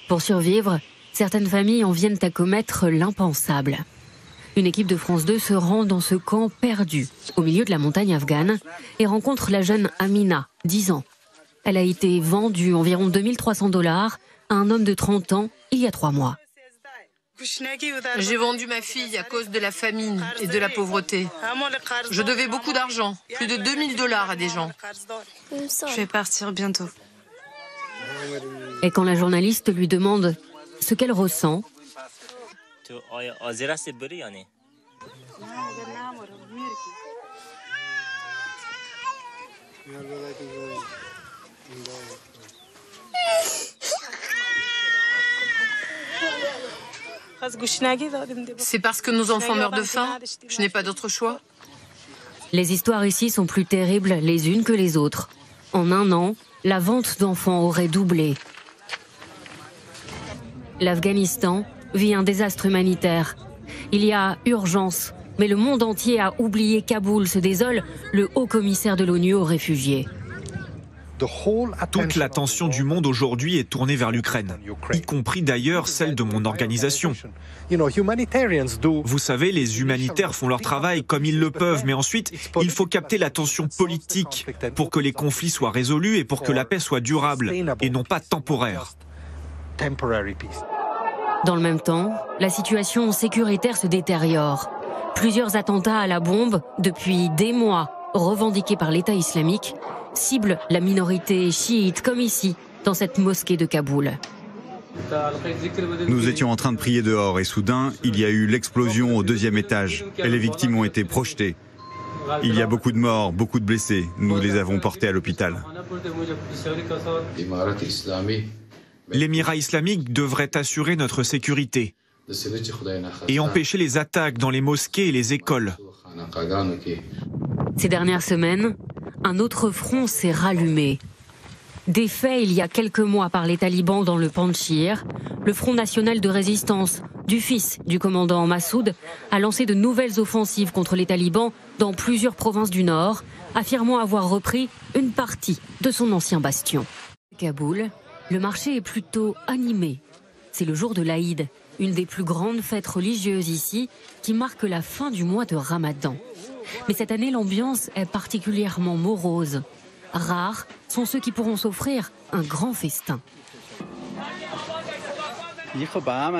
Pour survivre, certaines familles en viennent à commettre l'impensable. Une équipe de France 2 se rend dans ce camp perdu, au milieu de la montagne afghane, et rencontre la jeune Amina, 10 ans. Elle a été vendue environ 2300 $ à un homme de 30 ans il y a 3 mois. J'ai vendu ma fille à cause de la famine et de la pauvreté. Je devais beaucoup d'argent, plus de 2000 $ à des gens. Je vais partir bientôt. Et quand la journaliste lui demande ce qu'elle ressent, c'est parce que nos enfants meurent de faim. Je n'ai pas d'autre choix. les histoires ici sont plus terribles les unes que les autres. En un an, la vente d'enfants aurait doublé. L'Afghanistan vit un désastre humanitaire. Il y a urgence, mais le monde entier a oublié Kaboul, se désole le haut-commissaire de l'ONU aux réfugiés. Toute l'attention du monde aujourd'hui est tournée vers l'Ukraine, y compris d'ailleurs celle de mon organisation. Vous savez, les humanitaires font leur travail comme ils le peuvent, mais ensuite, il faut capter l'attention politique pour que les conflits soient résolus et pour que la paix soit durable et non pas temporaire. Dans le même temps, la situation sécuritaire se détériore. Plusieurs attentats à la bombe, depuis des mois, revendiqués par l'État islamique, ciblent la minorité chiite, comme ici, dans cette mosquée de Kaboul. Nous étions en train de prier dehors et soudain, il y a eu l'explosion au 2e étage et les victimes ont été projetées. Il y a beaucoup de morts, beaucoup de blessés. Nous les avons portés à l'hôpital. L'Émirat islamique devrait assurer notre sécurité et empêcher les attaques dans les mosquées et les écoles. Ces dernières semaines, un autre front s'est rallumé. Défait il y a quelques mois par les talibans dans le Panjshir, le Front national de résistance du fils du commandant Massoud a lancé de nouvelles offensives contre les talibans dans plusieurs provinces du Nord, affirmant avoir repris une partie de son ancien bastion. Kaboul, le marché est plutôt animé. C'est le jour de l'Aïd, une des plus grandes fêtes religieuses ici, qui marque la fin du mois de Ramadan. Mais cette année, l'ambiance est particulièrement morose. Rares sont ceux qui pourront s'offrir un grand festin.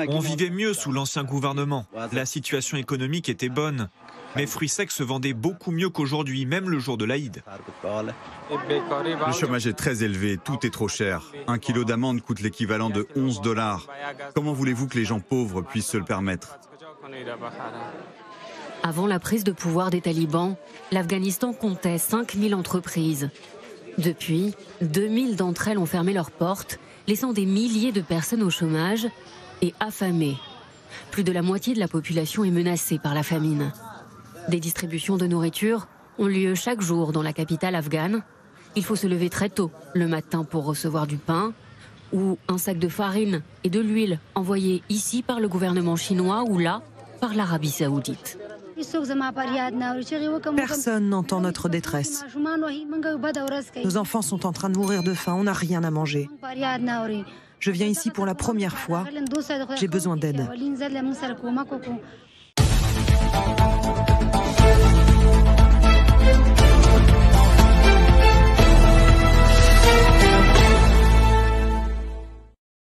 On vivait mieux sous l'ancien gouvernement. La situation économique était bonne. Mes fruits secs se vendaient beaucoup mieux qu'aujourd'hui, même le jour de l'Aïd. Le chômage est très élevé, tout est trop cher. 1 kilo d'amande coûte l'équivalent de 11 $. Comment voulez-vous que les gens pauvres puissent se le permettre? Avant la prise de pouvoir des talibans, l'Afghanistan comptait 5000 entreprises. Depuis, 2000 d'entre elles ont fermé leurs portes, laissant des milliers de personnes au chômage et affamées. Plus de la moitié de la population est menacée par la famine. Des distributions de nourriture ont lieu chaque jour dans la capitale afghane. Il faut se lever très tôt le matin pour recevoir du pain ou un sac de farine et de l'huile envoyés ici par le gouvernement chinois ou là par l'Arabie saoudite. Personne n'entend notre détresse. Nos enfants sont en train de mourir de faim, on n'a rien à manger. Je viens ici pour la première fois, j'ai besoin d'aide.